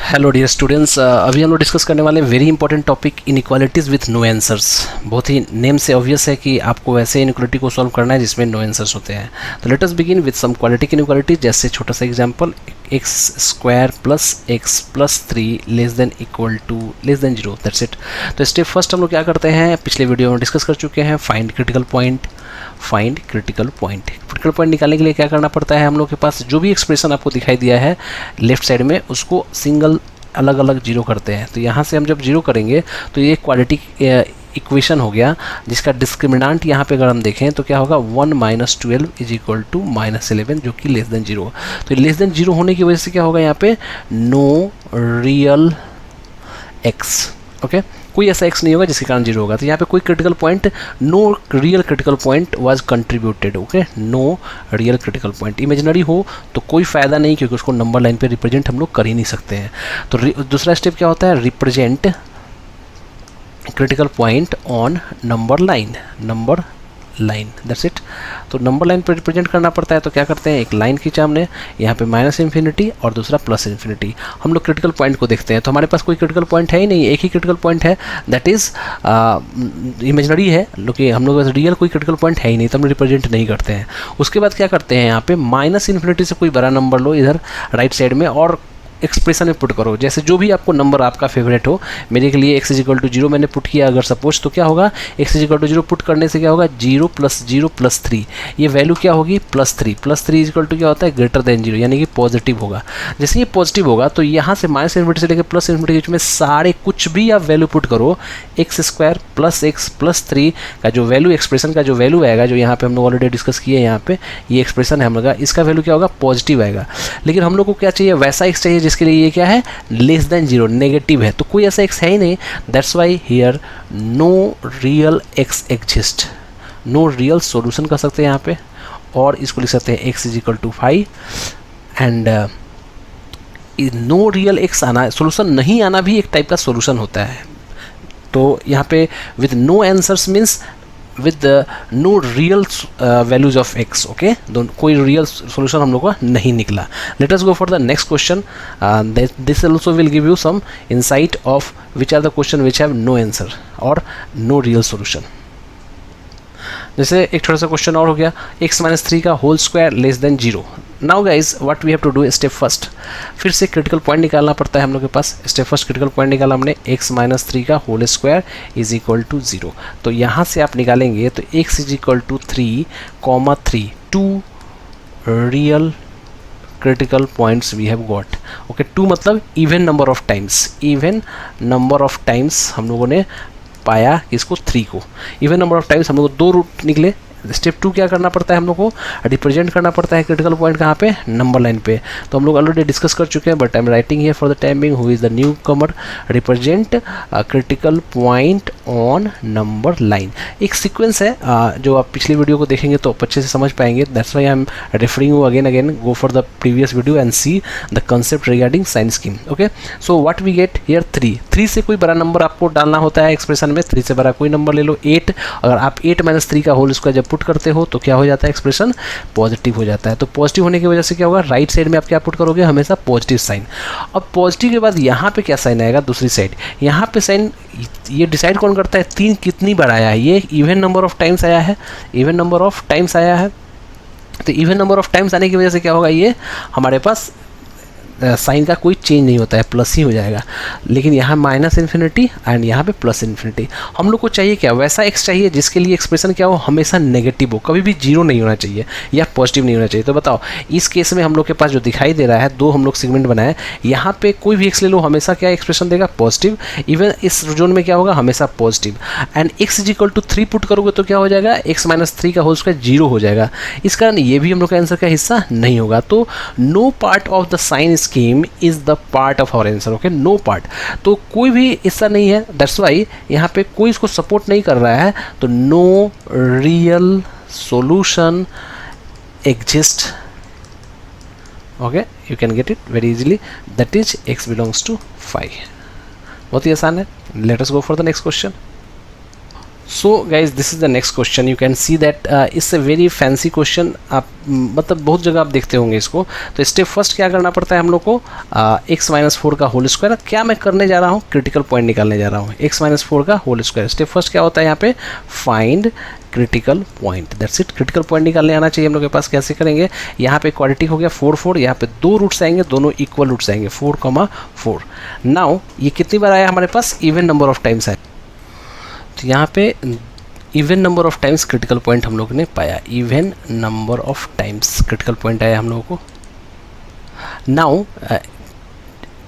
Hello dear students, अभी हम लोग डिस्कस करने वाले हैं very important topic inequalities with no answers. बहुत ही नेम से ऑब्वियस है कि आपको ऐसे इनइक्वालिटी को सॉल्व करना है जिसमें नो आंसर्स होते हैं। तो let us begin with some quality inequalities. जैसे छोटा सा example, x square plus x plus 3 less than equal to less than 0, that's it. तो स्टेप फर्स्ट हम लोग क्या करते हैं, पिछले वीडियो में डिस्कस कर चुके हैं, find critical point. Find critical point, critical point निकालने के लिए क्या करना पड़ता है, हम लोग के पास जो भी एक्सप्रेशन आपको दिखाई दिया है लेफ्ट साइड में, उसको सिंगल अलग अलग जीरो करते हैं। तो यहाँ से हम जब जीरो करेंगे तो ये क्वालिटी इक्वेशन हो गया, जिसका डिस्क्रिमिनेंट यहाँ पे अगर हम देखें तो क्या होगा, 1 - 12 इज इक्वल टू -11, जो कि लेस देन 0। तो लेस देन 0 होने की वजह से क्या होगा, यहाँ पे नो रियल एक्स, ओके, कोई ऐसा एक्स नहीं होगा जिसके कारण 0 होगा। तो यहाँ पे कोई critical point, no real critical point was contributed, okay, no real critical point. Imaginary हो तो कोई फ़ायदा नहीं, क्योंकि उसको नंबर लाइन पे रिप्रेजेंट हम लोग कर ही नहीं सकते हैं। तो दूसरा स्टेप क्या होता है, represent critical point on number line, that's it. तो नंबर लाइन पर रिप्रेजेंट करना पड़ता है, तो क्या करते हैं, एक लाइन खींचा हमने, यहाँ पे -∞ और दूसरा +∞। हम लोग क्रिटिकल पॉइंट को देखते हैं, तो हमारे पास कोई क्रिटिकल पॉइंट है ही नहीं, एक ही क्रिटिकल पॉइंट है, दैट इज़ इमेजिनरी है, क्योंकि हम लोग रियल कोई क्रिटिकल पॉइंट है ही नहीं, तो हम रिप्रेजेंट नहीं करते हैं। उसके बाद क्या करते हैं, यहाँ पे -∞ से कोई बड़ा नंबर लो इधर राइट साइड में और एक्सप्रेशन में पुट करो। जैसे जो भी आपको नंबर आपका फेवरेट हो, मेरे के लिए x = 0 मैंने पुट किया अगर सपोज, तो क्या होगा, x = 0 पुट करने से क्या होगा, 0 + 0 + 3, ये वैल्यू क्या होगी, +3 = क्या होता है, ग्रेटर देन 0, यानी कि पॉजिटिव होगा। जैसे ये पॉजिटिव होगा तो यहाँ से -∞ से लेकर +∞ के बीच में सारे कुछ भी आप वैल्यू पुट करो, x² + x + 3 का जो वैल्यू, एक्सप्रेशन का जो वैल्यू आएगा, जो यहाँ पे हम लोग ऑलरेडी डिस्कस किए, यहाँ पे ये एक्सप्रेशन है हम लोग का, इसका वैल्यू क्या होगा, पॉजिटिव आएगा। लेकिन हम लोग को क्या चाहिए, वैसा x चाहिए जिसके लिए ये क्या है, लेस देन 0, नेगेटिव है। तो कोई ऐसा x है ही नहीं, that's why here no real x exist, no real solution कर सकते हैं यहाँ पे, और इसको लिख सकते हैं x = 5 and no real x आना, सॉल्यूशन नहीं आना भी एक टाइप का सॉल्यूशन होता है। तो यहाँ पे with no answers means with no real values of x, okay, कोई रियल सॉल्यूशन हम लोग का नहीं निकला। Let us go for the next question, this also will give you some insight of which are the question which have no answer और no real solution. जैसे एक छोटा सा क्वेश्चन और हो गया, x - 3 का whole square less than 0। Now guys what we have to do, step first, फिर से क्रिटिकल पॉइंट निकालना पड़ता है हम लोग के पास। स्टेप फर्स्ट क्रिटिकल पॉइंट निकाला हमने, x - 3 का whole square is equal to 0। तो यहाँ से आप निकालेंगे तो x = 3, 3 2 real critical points we have got, okay. 2 मतलब इवन नंबर ऑफ टाइम्स हम लोगों ने पाया इसको, 3 को इवन नंबर ऑफ टाइम्स हम लोग को 2 रूट निकले। स्टेप 2 क्या करना पड़ता है, हम लोग को रिप्रेजेंट करना पड़ता है क्रिटिकल पॉइंट कहाँ पे, नंबर लाइन पे। तो हम लोग ऑलरेडी डिस्कस कर चुके हैं, but I am writing here for the time being, who is the new Qamar, represent critical point on number line. एक सीक्वेंस है जो आप पिछली वीडियो को देखेंगे तो अच्छे से समझ पाएंगे, that's why I am referring you again, go for the previous video and see the concept regarding sign scheme, okay. So what we get here, 3 से कोई बड़ा नंबर आपको डालना होता है एक्सप्रेशन में, 3 से बड़ा कोई नंबर ले लो, 8। अगर आप 8 - 3 का होल स्क्वायर जब पुट करते हो तो क्या हो जाता है, एक्सप्रेशन पॉजिटिव हो जाता है। तो पॉजिटिव होने की वजह से क्या होगा, राइट साइड में आप क्या पुट करोगे, हमेशा पॉजिटिव साइन। अब पॉजिटिव के बाद यहाँ पे क्या साइन आएगा, दूसरी साइड, यहाँ पे साइन ये डिसाइड कौन करता है, 3 कितनी बार आया है, ये इवन नंबर ऑफ टाइम्स आया है, इवन नंबर ऑफ टाइम्स आया है। तो इवन नंबर ऑफ टाइम्स आने की वजह से क्या होगा, ये हमारे पास साइन का कोई चेंज नहीं होता है, प्लस ही हो जाएगा। लेकिन यहाँ -∞ एंड यहाँ पे +∞। हम लोग को चाहिए क्या, वैसा x चाहिए जिसके लिए एक्सप्रेशन क्या हो, हमेशा नेगेटिव हो, कभी भी 0 नहीं होना चाहिए या पॉजिटिव नहीं होना चाहिए। तो बताओ इस केस में हम लोग के पास जो दिखाई दे रहा है, 2 हम लोग सेगमेंट बनाए, यहाँ पे कोई भी x ले लो, हमेशा क्या एक्सप्रेशन देगा, पॉजिटिव। इवन इस जोन में क्या होगा, हमेशा पॉजिटिव। एंड x = 3 पुट करोगे तो क्या हो जाएगा, x - 3 का होल स्क्वायर 0 हो जाएगा। इस कारण ये भी हम लोग का आंसर का हिस्सा नहीं होगा। तो no part of the sign scheme is the part of our answer, okay, no part, तो कोई भी हिस्सा नहीं है, दैट्स वाई यहाँ पे कोई इसको सपोर्ट नहीं कर रहा है। तो no real solution exist, okay, you can get it very easily, that is x belongs to 5। बहुत ही आसान है। Let us go for the next question. So guys this is the next question. You can see that it's a very fancy question. आप मतलब बहुत जगह आप देखते होंगे इसको. तो स्टेप फर्स्ट क्या करना पड़ता है हम लोग को, x माइनस 4 का होल स्क्वायर. क्या मैं करने जा रहा हूँ, क्रिटिकल पॉइंट निकालने जा रहा हूँ. x माइनस 4 का होल स्क्वायर. स्टेप फर्स्ट क्या होता है यहाँ पे, find critical point. That's it. Critical point निकालने आना चाहिए हम लोग के पास. कैसे करेंगे, यहाँ पे क्वाड्रेटिक हो गया 4 4, यहाँ पे 2 रूट्स आएंगे, दोनों इक्वल रूट्स आएंगे 4,4. नाउ ये कितनी बार आया हमारे पास, इवन नंबर ऑफ टाइम्स आया. तो यहाँ पे even number of times critical point हम लोग ने पाया. Even number of times critical point आया हम लोगों को. Now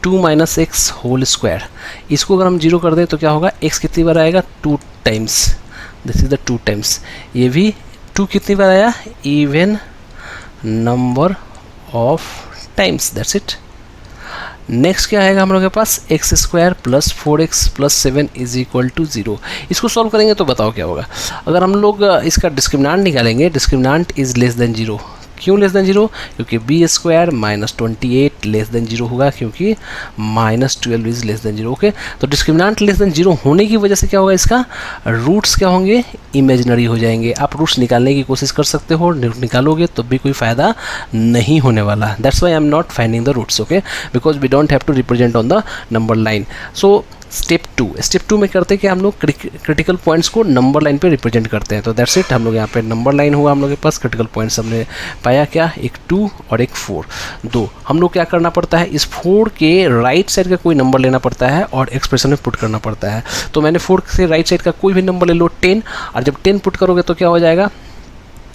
2 minus x whole square, इसको अगर हम जीरो कर दें तो क्या होगा, x कितनी बार आएगा, 2 times. This is the 2 times. ये भी 2 कितनी बार आया, even number of times. That's it. Next क्या आएगा हम लोग के पास, x square plus 4x plus 7 is equal to 0. इसको सॉल्व करेंगे तो बताओ क्या होगा. अगर हम लोग इसका डिस्क्रिमिनेंट निकालेंगे, डिस्क्रिमिनेंट इज लेस देन 0. क्यों लेस देन 0, क्योंकि B square minus 28 less than 0 होगा, क्योंकि minus 12 is less than 0. Okay, तो डिस्क्रिमिनेंट लेस देन 0 होने की वजह से क्या होगा, इसका रूट्स क्या होंगे, इमेजिनरी हो जाएंगे. आप रूट्स निकालने की कोशिश कर सकते हो, निकालोगे तो भी कोई फ़ायदा नहीं होने वाला. That's why I am not finding the roots. Okay, because we don't have to represent on the number line. So step 2 में करते हैं कि हम लोग क्रिटिकल पॉइंट्स को नंबर लाइन पे रिप्रेजेंट करते हैं. तो दैट्स इट. हम लोग यहाँ पे नंबर लाइन हुआ हम लोग के पास, क्रिटिकल पॉइंट्स हमने पाया क्या, एक 2 और एक 4. 2 हम लोग क्या करना पड़ता है, इस 4 के राइट साइड का कोई नंबर लेना पड़ता है और एक्सप्रेशन में पुट करना पड़ता है. तो मैंने 4 से राइट साइड का कोई भी नंबर ले लो 10, और जब 10 पुट करोगे तो क्या हो जाएगा,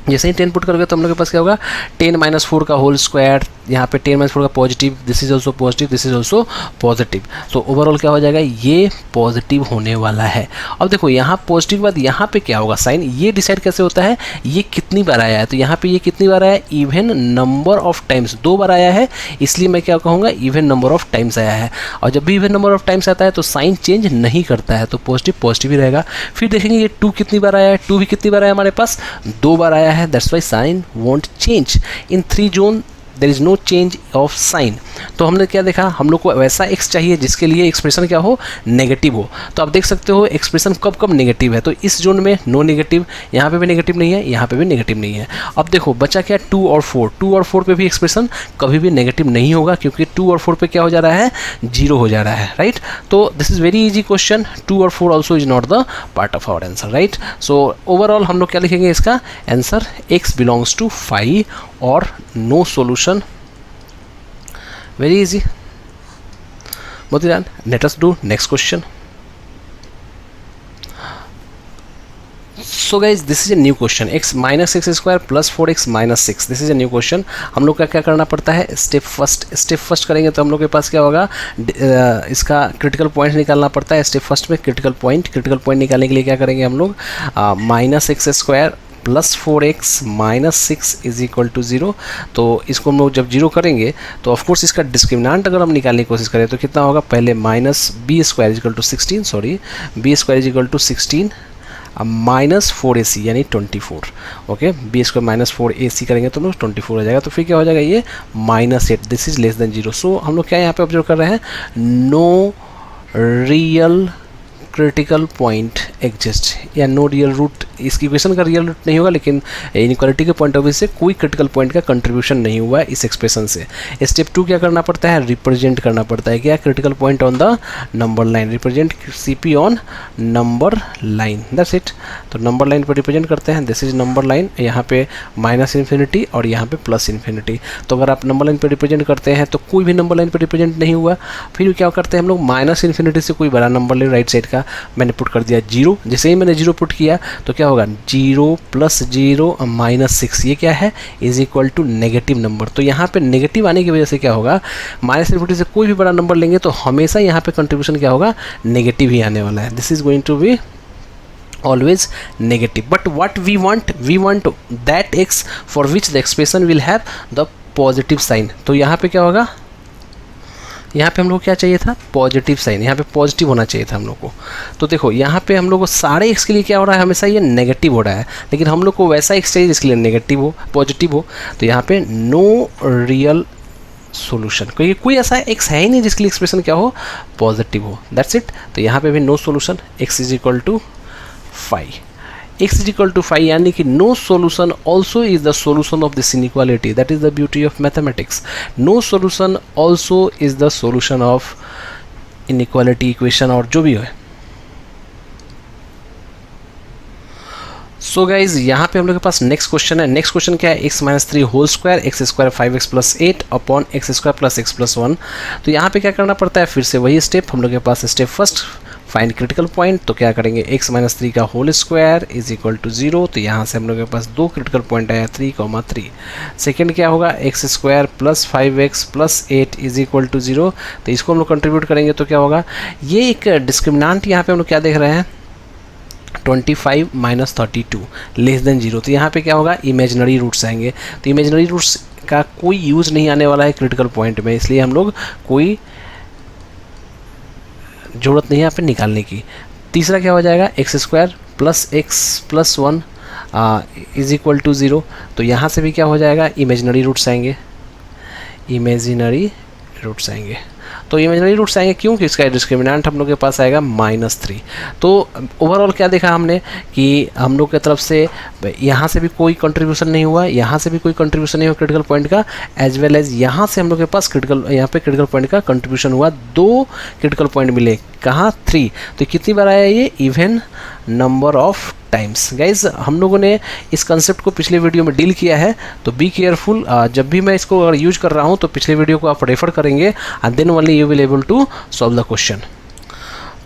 जैसे ही 10 पुट करोगे तो हम लोग के पास क्या होगा, 10 माइनस 4 का होल स्क्वायर. यहाँ पे 10 माइनस 4 का positive, this is also positive, this is also positive. तो ओवरऑल क्या हो जाएगा, ये पॉजिटिव होने वाला है. अब देखो यहाँ पॉजिटिव के बाद यहाँ पे क्या होगा, साइन ये डिसाइड कैसे होता है, ये कितनी बार आया है. तो यहाँ पे ये कितनी बार आया है, इवन नंबर ऑफ टाइम्स 2 बार आया है, इसलिए मैं क्या कहूँगा, इवन नंबर ऑफ टाइम्स आया है. और जब भी इवन नंबर ऑफ टाइम्स आता है तो साइन चेंज नहीं करता है, तो पॉजिटिव पॉजिटिव ही रहेगा. फिर देखेंगे ये 2 कितनी बार आया है, 2 भी कितनी बार आया हमारे पास, 2 बार आया है. That's why sign won't change. In 3 zone there is no change of sign. तो हमने क्या देखा, हम लोग को वैसा x चाहिए जिसके लिए एक्सप्रेशन क्या हो, नेगेटिव हो. तो आप देख सकते हो एक्सप्रेशन कब कब नेगेटिव है. तो इस जोन में नो नेगेटिव, यहाँ पे भी नेगेटिव नहीं है, यहाँ पे भी नेगेटिव नहीं है. अब देखो बचा क्या, 2 और 4. 2 और 4 पे भी एक्सप्रेशन कभी भी नेगेटिव नहीं होगा, क्योंकि 2 और 4 पे क्या हो जा रहा है, 0 हो जा रहा है. राइट. तो this is very easy question. 2 और 4 also is not the part of our answer. Right. So overall हम लोग क्या लिखेंगे, इसका आंसर x बिलोंग्स टू 5 और no solution. Very easy. Motiran, let us do next question. So guys, this is a new question. x minus x square plus 4x minus 6. This is a new question. हम लोग का क्या करना पड़ता है, step first करेंगे तो हम लोग के पास क्या होगा, इसका क्रिटिकल पॉइंट निकालना पड़ता है. स्टेप फर्स्ट में क्रिटिकल पॉइंट निकालने के लिए क्या करेंगे हम लोग, minus x square plus 4x minus 6 is equal to 0. तो इसको हम लोग जब 0 करेंगे तो ऑफकोर्स इसका डिस्क्रिमिनेंट अगर हम निकालने की कोशिश करें तो कितना होगा, पहले minus B square is equal to 16, B square is equal to 16 minus 4ac यानी 24. Okay, B square minus 4ac करेंगे तो 24 हो जाएगा. तो फिर क्या हो जाएगा, ये minus 8. This is less than 0. सो हम लोग क्या यहाँ पे ऑब्जर्व कर रहे हैं, no real critical point exist, या नो रियल रूट. इसकी इक्वेशन का रियल रूट नहीं होगा, लेकिन इनइक्वालिटी के पॉइंट ऑफ व्यू से कोई क्रिटिकल पॉइंट का कंट्रीब्यूशन नहीं हुआ है इस एक्सप्रेशन से. स्टेप 2 क्या करना पड़ता है, रिप्रेजेंट करना पड़ता है क्या, critical point on the number line. Represent CP on number line. That's it. तो नंबर लाइन पर रिप्रेजेंट करते हैं. This is number line. यहाँ पे माइनस इन्फिनिटी और यहाँ पे प्लस इन्फिनिटी. तो अगर आप नंबर लाइन पर रिप्रेजेंट करते हैं तो कोई भी नंबर लाइन पर रिप्रेजेंट नहीं हुआ. फिर क्या करते हैं हम लोग, माइनस इन्फिनिटी से कोई बड़ा नंबर ले राइट साइड का, मैंने पुट कर दिया 0. जैसे ही मैंने 0 पुट किया तो क्या होगा, 0 प्लस 0 माइनस 6, ये क्या है, is equal to negative number. तो यहाँ पे नेगेटिव आने की वजह से क्या होगा, माइनस इन्फिनिटी से कोई भी बड़ा नंबर लेंगे तो हमेशा यहाँ पे कंट्रीब्यूशन क्या होगा, नेगेटिव ही आने वाला है. This is going to be always negative. But what we want that x for which the expression will have the positive sign. तो यहाँ पे क्या होगा, यहाँ पे हम लोग क्या चाहिए था, पॉजिटिव साइन. यहाँ पे पॉजिटिव होना चाहिए था हम लोग को. तो देखो यहाँ पे हम लोग को सारे एक्स के लिए क्या हो रहा है, हमेशा ये नेगेटिव हो रहा है, लेकिन हम लोग को वैसा एक्स चाहिए जिसके लिए नेगेटिव हो, पॉजिटिव हो. तो यहाँ पे नो रियल सोल्यूशन, क्योंकि कोई ऐसा एक्स है ही नहीं जिसके लिए एक्सप्रेशन क्या हो, पॉजिटिव हो. That's it. तो यहाँ पे भी no solution. X is equal to phi, x is equal to phi, यानी कि no solution also is the solution of this inequality. That is the beauty of mathematics. No solution also is the solution of inequality equation और जो भी है. So guys यहाँ पे हम लोग के पास नेक्स्ट क्वेश्चन है. नेक्स्ट क्वेश्चन क्या है, x minus 3 whole square x square 5x plus 8 upon x square plus x plus 1. तो यहाँ पे क्या करना पड़ता है, फिर से वही स्टेप हम लोग के पास. Step first, find critical point. तो क्या करेंगे, x माइनस 3 का whole square is equal to 0. तो यहाँ से हम लोग के पास दो क्रिटिकल पॉइंट आया 3,3. सेकेंड क्या होगा, x square plus 5x plus 8 is equal to 0. तो इसको हम लोग कंट्रीब्यूट करेंगे तो क्या होगा, ये एक डिस्क्रिमिनेंट यहाँ पे हम लोग क्या देख रहे हैं, 25 माइनस 32 लेस देन 0. तो यहाँ पे क्या होगा, इमेजिनरी रूट्स आएंगे. तो इमेजिनरी रूट्स का कोई यूज़ नहीं आने वाला है क्रिटिकल पॉइंट में, इसलिए हम लोग कोई ज़रूरत नहीं है यहाँ पे निकालने की. तीसरा क्या हो जाएगा, x square plus x plus 1 is equal to 0. तो यहाँ से भी क्या हो जाएगा, इमेजिनरी रूट्स आएंगे. इमेजिनरी रूट्स आएंगे तो इमेजिनरी रूट्स आएंगे क्योंकि इसका डिस्क्रिमिनेंट हम लोग के पास आएगा -3. तो ओवरऑल क्या देखा हमने कि हम लोग की तरफ से यहाँ से भी कोई कंट्रीब्यूशन नहीं हुआ, यहाँ से भी कोई कंट्रीब्यूशन नहीं हुआ क्रिटिकल पॉइंट का, एज वेल एज यहाँ से हम लोग के पास यहाँ पे क्रिटिकल पॉइंट का कंट्रीब्यूशन हुआ. 2 क्रिटिकल पॉइंट मिले, कहाँ 3. तो कितनी बार आया ये, even number of times. Guys हम लोगों ने इस कंसेप्ट को पिछले वीडियो में डील किया है, तो बी केयरफुल. जब भी मैं इसको अगर यूज कर रहा हूँ तो पिछले वीडियो को आप रेफर करेंगे and then only you will able to solve the question.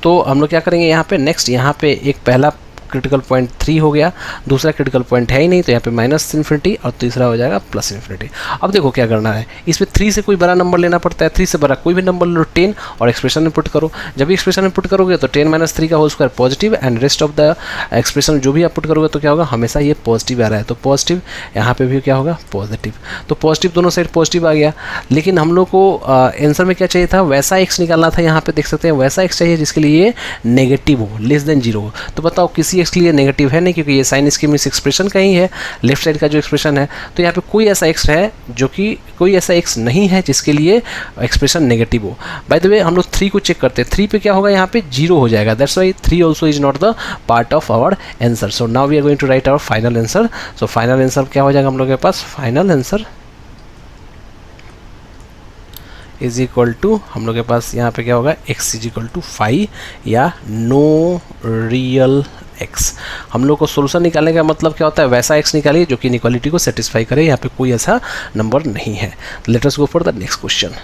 तो हम लोग क्या करेंगे यहाँ पे, नेक्स्ट यहाँ पे एक पहला क्रिटिकल पॉइंट 3 हो गया, दूसरा क्रिटिकल पॉइंट है ही नहीं तो यहाँ पे -∞ और तीसरा हो जाएगा +∞. अब देखो क्या करना है, इसमें 3 से कोई बड़ा नंबर लेना पड़ता है. 3 से बड़ा कोई भी नंबर लो, 10, और एक्सप्रेशन में पुट करो. जब भी एक्सप्रेशन में पुट करोगे तो 10 माइनस 3 का whole square positive and rest of the expression जो भी आप पुट करोगे तो क्या होगा, हमेशा ये पॉजिटिव आ रहा है. तो पॉजिटिव, यहाँ पे भी क्या होगा, पॉजिटिव. तो पॉजिटिव दोनों साइड पॉजिटिव आ गया. लेकिन हम लोग को आंसर में क्या चाहिए था, वैसा एक्स निकालना था. यहाँ पे देख सकते हैं वैसा एक्स चाहिए जिसके लिए नेगेटिव हो, लेस देन 0 हो. तो बताओ किसी एक्स के लिए नेगेटिव है नहीं, क्योंकि ये साइन स्कीम इस एक्सप्रेशन का ही है, लेफ्ट साइड का जो एक्सप्रेशन है. तो यहाँ पे कोई ऐसा एक्स है जो कि कोई ऐसा एक्स नहीं है जिसके लिए एक्सप्रेशन नेगेटिव हो. बाय द वे हम लोग 3 को चेक करते हैं. 3 पे क्या होगा, यहाँ पे 0 हो जाएगा. That's why 3 also is not the part of our answer. So now we are going to write our final answer. So final answer क्या हो जाएगा हम लोग के पास, final answer is equal to, हम लोग के पास यहाँ पे क्या होगा, x इज इक्वल टू 5 या नो रियल x. हम लोग को सोल्यूशन निकालने का मतलब क्या होता है, वैसा x निकालिए जो कि इनइक्वालिटी को सेटिस्फाई करे. यहाँ पे कोई ऐसा नंबर नहीं है. Let us go for the next question.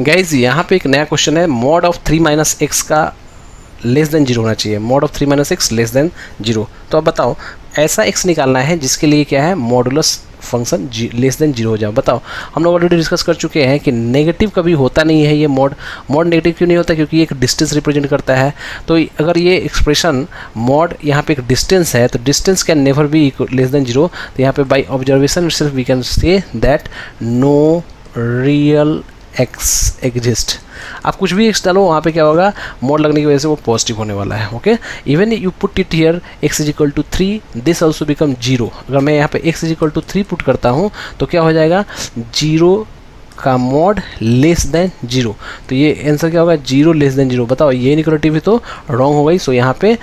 Guys यहाँ पे एक नया क्वेश्चन है, मॉड ऑफ 3 माइनस एक्स का लेस देन 0 होना चाहिए. Mod of 3 minus x less than 0. तो अब बताओ ऐसा x निकालना है जिसके लिए क्या है, मॉडुलस फंक्शन लेस देन 0 हो जाए. बताओ, हम लोग ऑलरेडी डिस्कस कर चुके हैं कि नेगेटिव कभी होता नहीं है. ये मॉड नेगेटिव क्यों नहीं होता, क्योंकि ये एक डिस्टेंस रिप्रेजेंट करता है. तो अगर ये एक्सप्रेशन मॉड यहाँ पे एक डिस्टेंस है तो distance can never be less than 0. तो यहाँ पे by observation itself we can say that no real x exist. आप कुछ भी एक्स डालो वहाँ पे क्या होगा, मॉड लगने की वजह से वो पॉजिटिव होने वाला है. Okay, even you put it here x is equal to 3, this also become 0. अगर मैं यहाँ पे x is equal to 3 put करता हूँ तो क्या हो जाएगा, 0 का मॉड लेस देन 0. तो ये आंसर क्या होगा, 0 लेस देन 0. बताओ ये इनइक्वालिटी भी तो रॉन्ग हो गई. सो यहाँ पे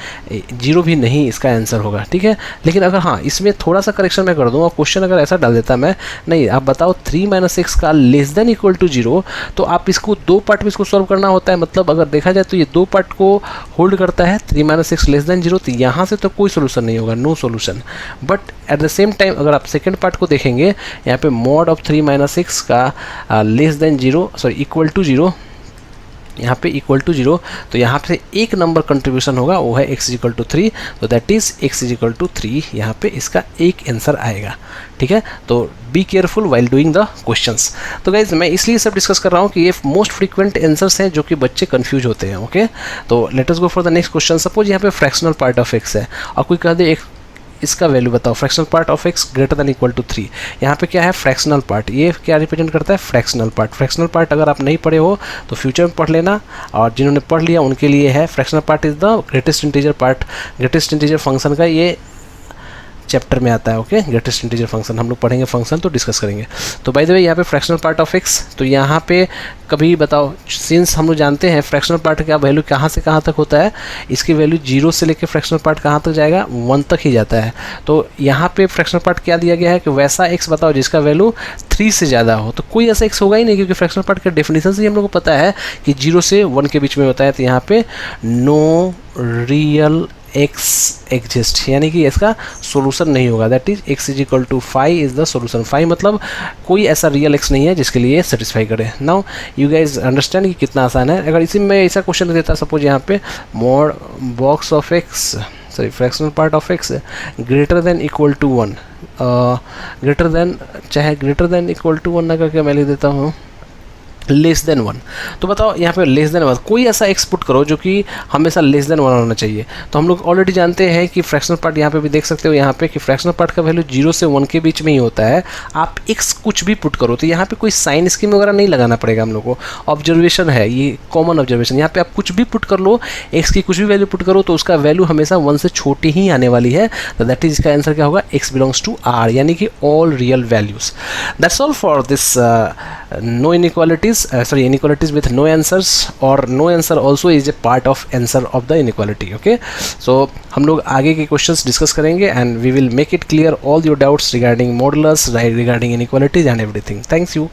0 भी नहीं इसका आंसर होगा. ठीक है, लेकिन अगर हाँ इसमें थोड़ा सा करेक्शन मैं कर दूँ और क्वेश्चन अगर ऐसा डाल देता मैं, नहीं आप बताओ 3 माइनस एक्स का लेस देन इक्वल टू 0, तो आप इसको 2 पार्ट में इसको सॉल्व करना होता है. मतलब अगर देखा जाए तो ये 2 पार्ट को होल्ड करता है, 3 माइनस एक्स लेस देन 0. तो यहाँ से तो कोई सोल्यूशन नहीं होगा, no solution. But at the same time अगर आप सेकेंड पार्ट को देखेंगे, यहाँ पे मॉड ऑफ 3 माइनस एक्स का less than 0, sorry equal to 0, यहाँ पे इक्वल टू 0. तो यहाँ पे एक नंबर कंट्रीब्यूशन होगा, वो है x इक्वल टू 3. तो that is x equal to 3. यहाँ पे इसका एक आंसर आएगा. ठीक है, तो be careful while doing the questions. तो गाइज मैं इसलिए सब डिस्कस कर रहा हूँ कि ये मोस्ट फ्रीक्वेंट आंसर्स हैं जो कि बच्चे कंफ्यूज होते हैं. ओके, तो let us go for the next question. Suppose यहाँ पे फ्रैक्शनल पार्ट ऑफ x है और कोई कह दे इसका वैल्यू बताओ, fractional part of x greater than equal to 3. यहाँ पे क्या है, फ्रैक्शनल पार्ट. ये क्या रिप्रेजेंट करता है, फ्रैक्शनल पार्ट. फ्रैक्शनल पार्ट अगर आप नहीं पढ़े हो तो फ्यूचर में पढ़ लेना, और जिन्होंने पढ़ लिया उनके लिए है. Fractional part is the greatest integer part, greatest integer function का ये चैप्टर में आता है। ओके, ग्रेटेस्ट इंटीजर फंक्शन हम लोग पढ़ेंगे, फंक्शन तो डिस्कस करेंगे। तो बाय द वे यहाँ पे फ्रैक्शनल पार्ट ऑफ एक्स, तो यहाँ पे कभी बताओ, सिंस हम लोग जानते हैं फ्रैक्शनल पार्ट का वैल्यू कहाँ से कहाँ तक होता है, इसकी वैल्यू 0 से लेकर फ्रैक्शनल पार्ट कहाँ तक जाएगा, 1 तक ही जाता है। तो यहाँ पे फ्रैक्शनल पार्ट क्या दिया गया है कि वैसा एक्स बताओ जिसका वैल्यू 3 से ज़्यादा हो। तो कोई ऐसा एक्स होगा ही नहीं, क्योंकि फ्रैक्शनल पार्ट का डेफिनेशन से ही हम लोग को पता है कि 0 से 1 के बीच में होता है। तो यहाँ पे नो रियल एक्स एग्जिस्ट, यानी कि इसका सोल्यूशन नहीं होगा। That is x is equal to 5 is the solution. 5 मतलब कोई ऐसा रियल एक्स नहीं है जिसके लिए सेटिस्फाई करे। नाउ यू गाइज अंडरस्टैंड कि कितना आसान है। अगर इसी में ऐसा क्वेश्चन देता, सपोज यहाँ पे mod box of x, sorry fractional part of x greater than equal to 1, greater than, चाहे ग्रेटर देन इक्वल टू 1 ना करके मैं लिख देता हूँ लेस देन 1। तो बताओ यहाँ पे लेस देन 1, कोई ऐसा एक्स पुट करो जो कि हमेशा लेस देन 1 होना चाहिए। तो हम लोग ऑलरेडी जानते हैं कि फ्रैक्शनल पार्ट, यहाँ पे भी देख सकते हो यहाँ पे कि फ्रैक्शनल पार्ट का वैल्यू 0 से 1 के बीच में ही होता है। आप एक्स कुछ भी पुट करो, तो यहाँ पे कोई साइन स्कीम वगैरह नहीं लगाना पड़ेगा हम लोग को। ऑब्जर्वेशन है ये, कॉमन ऑब्जर्वेशन। यहाँ पे आप कुछ भी पुट कर लो, एक्स की कुछ भी वैल्यू पुट करो, तो उसका वैल्यू हमेशा 1 से छोटी ही आने वाली है। तो दैट इज, इसका आंसर क्या होगा, एक्स बिलोंग्स टू आर, यानी कि all real values. That's all for this no inequalities, sorry, inequalities with no answers, or no answer also is a part of answer of the inequality. Okay, so हम लोग आगे के questions discuss करेंगे and we will make it clear all your doubts regarding modulus, regarding inequalities and everything. Thanks you.